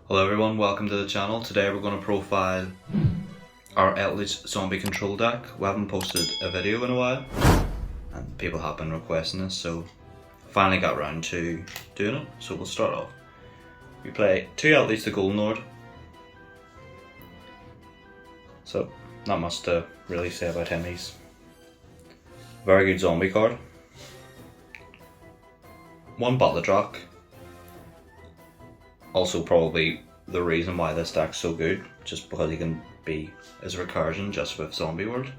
Hello everyone, welcome to the channel. Today we're going to profile our Eldlich zombie control deck. We haven't posted a video in a while and people have been requesting this, so finally got around to doing it. So we'll start off. We play 2 Eldlich the Golden Lord. So not much to really say about him. He's a very good zombie card. 1 Balladrock. Also probably the reason why this deck's so good, just because he can be as recursion just with Zombie World.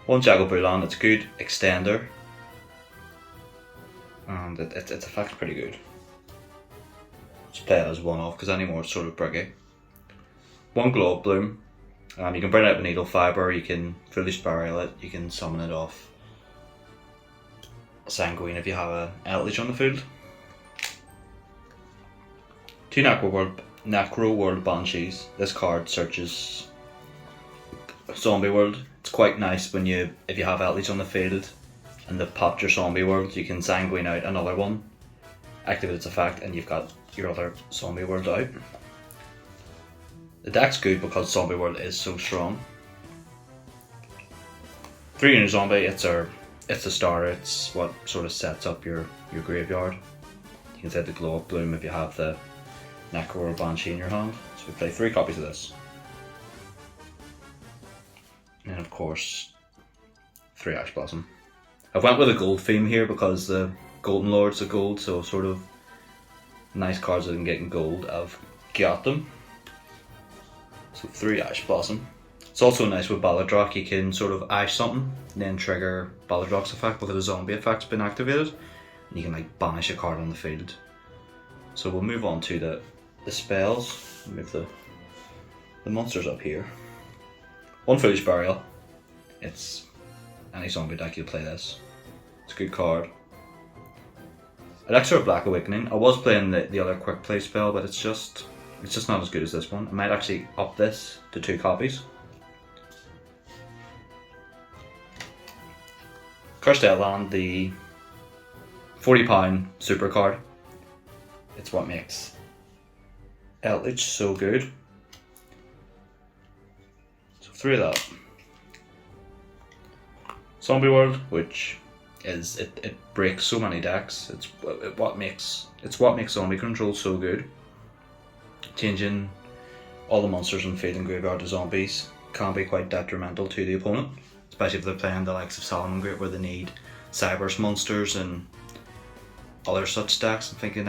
1 Jago Bulan, it's a good extender and its effect's pretty good. Just play it as one off because anymore it's sort of briggy. 1 Glow Up Bloom, you can bring it out with Needle Fiber, you can Foolish Burial it, you can summon it off Sanguine if you have an Eldlich on the field. 2 Necro World Banshees. This card searches Zombie World. It's quite nice when if you have Eldlich on the field and they've popped your Zombie World, you can Sanguine out another one, activate its effect, and you've got your other Zombie World out. The deck's good because Zombie World is so strong. 3 unit zombie, it's the starter, it's what sort of sets up your graveyard. You can set the Glow Up Bloom if you have the Necro or Banshee in your hand. So we play 3 copies of this. And of course, 3 Ash Blossom. I've went with a gold theme here because the Golden Lord's a gold, so sort of nice cards that can get in gold, I've got them. So 3 Ash Blossom. It's also nice with Balladrock, you can sort of ash something and then trigger Balladrock's effect because the zombie effect's been activated. And you can like banish a card on the field. So we'll move on to the spells. Move the monsters up here. 1 Foolish Burial. It's any zombie deck you'll play this. It's a good card. Elixir of Black Awakening. I was playing the other quick play spell, but it's just not as good as this one. I might actually up this to 2 copies. Cursed Outland, the £40 super card. It's what makes Eldlich so good. So 3 of that. Zombie World, which is it breaks so many decks. It's what makes zombie control so good. Changing all the monsters in field and graveyard to zombies can be quite detrimental to the opponent, especially if they're playing the likes of Salmon Great where they need Cyberse monsters and other such decks. I'm thinking,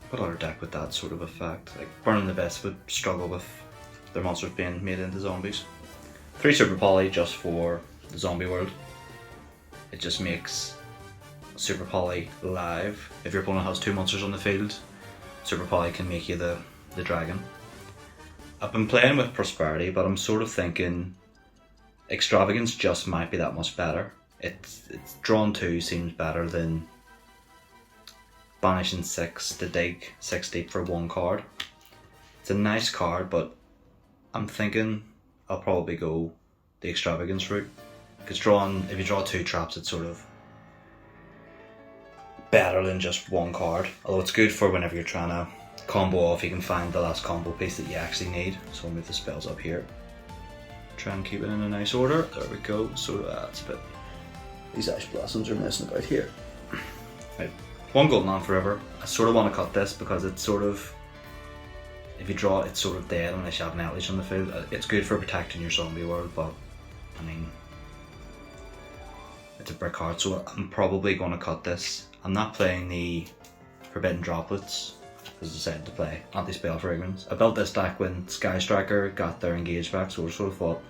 what other deck with that sort of effect? Like Burning the Best would struggle with their monsters being made into zombies. 3 Super Poly just for the Zombie World. It just makes Super Poly live. If your opponent has 2 monsters on the field, Super Poly can make you the dragon. I've been playing with Prosperity, but I'm sort of thinking Extravagance just might be that much better. It's drawn 2 seems better than banishing 6 to dig 6 deep for 1 card. It's a nice card, but I'm thinking I'll probably go the Extravagance route. Because if you draw 2 traps, it's sort of better than just 1 card. Although it's good for whenever you're trying to combo off, you can find the last combo piece that you actually need. So I'll move the spells up here. Try and keep it in a nice order. There we go. So that's a bit. These Ash Blossoms are messing about here. Right. 1 Golden Land Forever. I sort of want to cut this because it's sort of, if you draw it, it's sort of dead unless you have an Eldlich on the field. It's good for protecting your Zombie World, but I mean, it's a brick card, so I'm probably going to cut this. I'm not playing the Forbidden Droplets because I decided to play Anti-Spell Fragrance. I built this deck when Sky Striker got their Engage back, so I sort of thought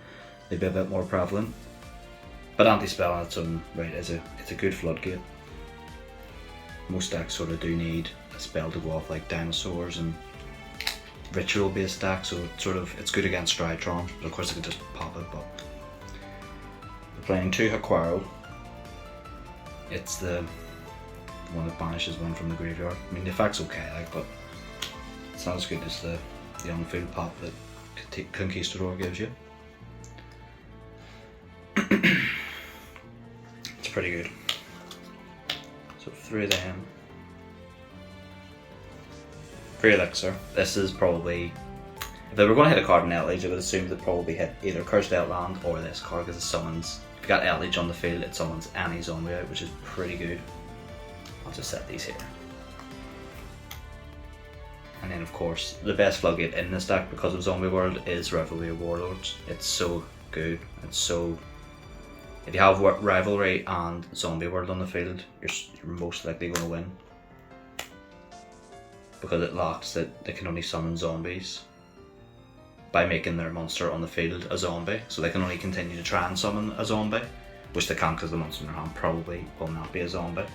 they'd be a bit more prevalent. But Anti-Spell on its own right it's a good floodgate. Most decks sort of do need a spell to go off, like Dinosaurs and Ritual based decks, so it's good against Stridetron, but of course I can just pop it. But we're playing 2 Haquaro. It's the one that banishes 1 from the graveyard. I mean the effect's okay, like, but it's not as good as the on-field pop that Conquistador gives you. It's pretty good. So 3 of them. Free Elixir. This is probably, if they were going to hit a card in Eldlich, I would assume they'd probably hit either Cursed Outland or this card because it summons, if you got Eldlich on the field, it summons any zombie out, which is pretty good. I'll just set these here. And then of course, the best floodgate in this deck because of Zombie World is Rivalry of Warlords. It's so good. It's so, if you have Rivalry and Zombie World on the field, you're most likely going to win. Because it locks that they can only summon zombies by making their monster on the field a zombie. So they can only continue to try and summon a zombie, which they can't because the monster in their hand probably will not be a zombie.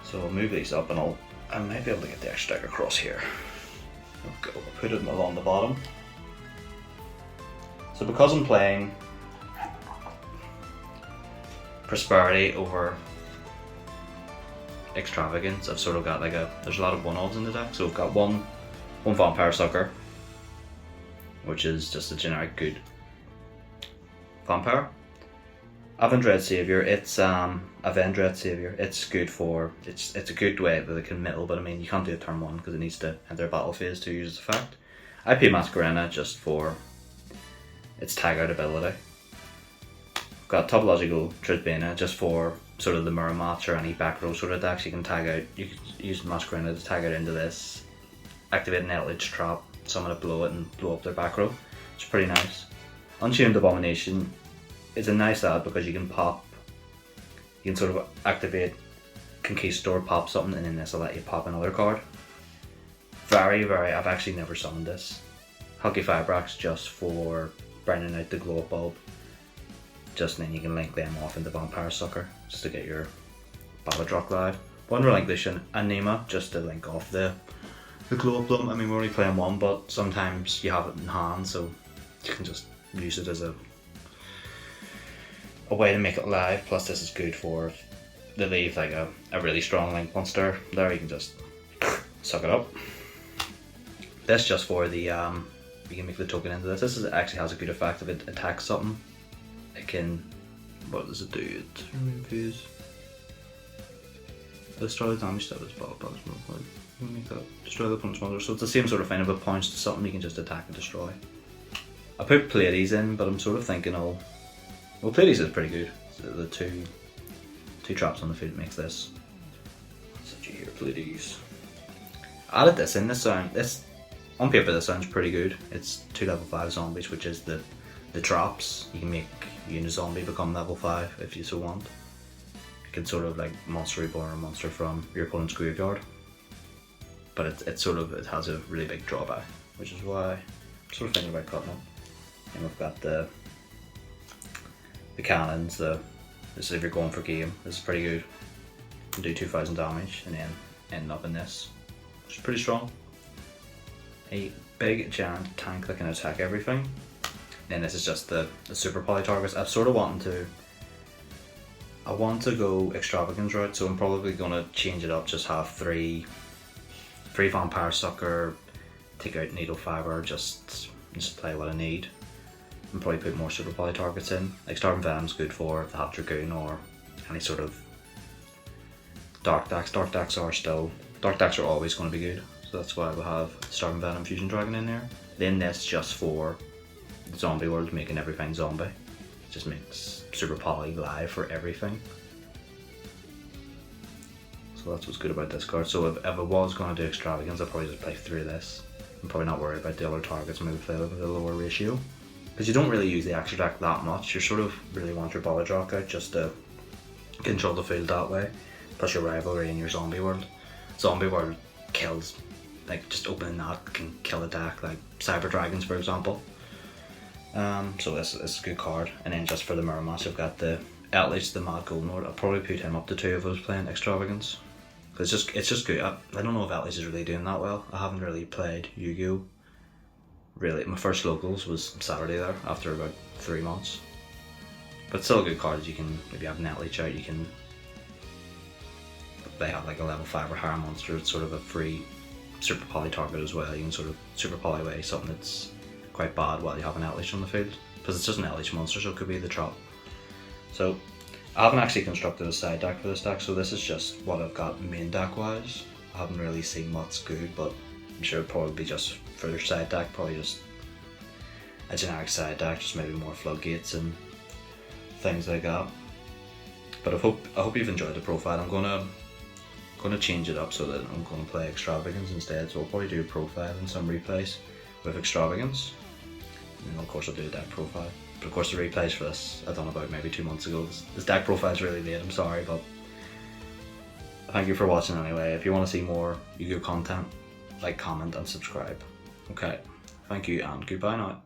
So I'll move these up and I might be able to get the extra deck across here. I'll put it along the bottom. So because I'm playing Prosperity over Extravagance, I've sort of got like there's a lot of one-offs in the deck. So I've got one Vampire Sucker, which is just a generic good vampire. Avendread Savior, it's Avendread Savior. It's good for, it's a good way that they can middle, but I mean you can't do it turn 1 because it needs to enter battle phase to use its effect. IP Masquerena just for its tag out ability. I've got Topological Trisbana just for sort of the mirror match or any back row sort of decks. You can tag out, you can use Masquerena to tag out into this, activate an Eldlich trap, summon it below it and blow up their back row. It's pretty nice. Unchained Abomination is a nice add because you can sort of activate Conquistador, pop something, and then this will let you pop another card. I've actually never summoned this. Hulky Fibrax just for burning out the glow up bulb. Just then you can link them off into Vampire Sucker just to get your Battledrock live. One Relinquishing Anima just to link off the glow up bulb. I mean we're only playing one, but sometimes you have it in hand, so you can just use it as a way to make it live. Plus this is good for, they leave like a really strong link monster there, you can just suck it up. This just for the, you can make the token into this. This actually has a good effect if it attacks something. It can, what does it do? It removes, destroy the damage that was brought by destroy the opponent's monster. So it's the same sort of thing. If it points to something you can just attack and destroy. I put Pleiades in, but I'm sort of thinking well Pleiades is pretty good. So the two traps on the field makes this. Set you here, Pleiades. I added this in. This on paper this sounds pretty good. It's 2 level 5 zombies, which is the traps. You can make a zombie become level 5 if you so want. You can sort of like Monster Reborn a monster from your opponent's graveyard. But it has a really big drawback, which is why I'm sort of thinking about cutting it. And we've got the cannons. This is if you're going for game. This is pretty good. You can do 2,000 damage and then end up in this, which is pretty strong. A big giant tank that can attack everything. And this is just the super poly targets. I'm sort of wanting to, I want to go Extravagance route, so I'm probably going to change it up, just have three Vampire Sucker, take out Needle Fiber, just play what I need. And probably put more super poly targets in. Like Starving Venom's good for the Half Dragoon or any sort of dark decks. Dark decks are always going to be good, so that's why we'll have Starving Venom Fusion Dragon in there. Then this just for the Zombie World, making everything zombie. It just makes super poly live for everything. So that's what's good about this card. So if I was going to do Extravagance, I'd probably just play through this. I'm probably not worried about the other targets, maybe play with a lower ratio. Because you don't really use the extra deck that much. You sort of really want your Battledrock out just to control the field that way. Plus your Rivalry and your Zombie World. Zombie World kills, like just opening that can kill a deck, like Cyber Dragons for example. So this is a good card. And then just for the mirror match, I've got the Eldlich, the Mad Golden Lord. I'd probably put him up to 2 if I was playing Extravagance. It's just good. I don't know if Eldlich is really doing that well. I haven't really played Yugioh. Really, my first locals was Saturday there after about 3 months. But still a good card. You can, if you have an Eldlich out, you can. They have like a level 5 or higher monster. It's sort of a free super poly target as well. You can sort of super poly away something that's quite bad while you have an Eldlich on the field, because it's just an Eldlich monster, so it could be the trap. So I haven't actually constructed a side deck for this deck, so this is just what I've got main deck wise. I haven't really seen what's good, but I'm sure it'll probably be just for their side deck, probably just a generic side deck, just maybe more floodgates and things like that. But I hope you've enjoyed the profile. I'm gonna change it up so that I'm gonna play Extravagance instead. So I'll probably do a profile and some replays with Extravagance. And of course I'll do a deck profile. But of course the replays for this I done about maybe 2 months ago. This deck profile is really late, I'm sorry, but thank you for watching anyway. If you want to see more Yu-Gi-Oh content, like, comment and subscribe. Okay, thank you and goodbye now.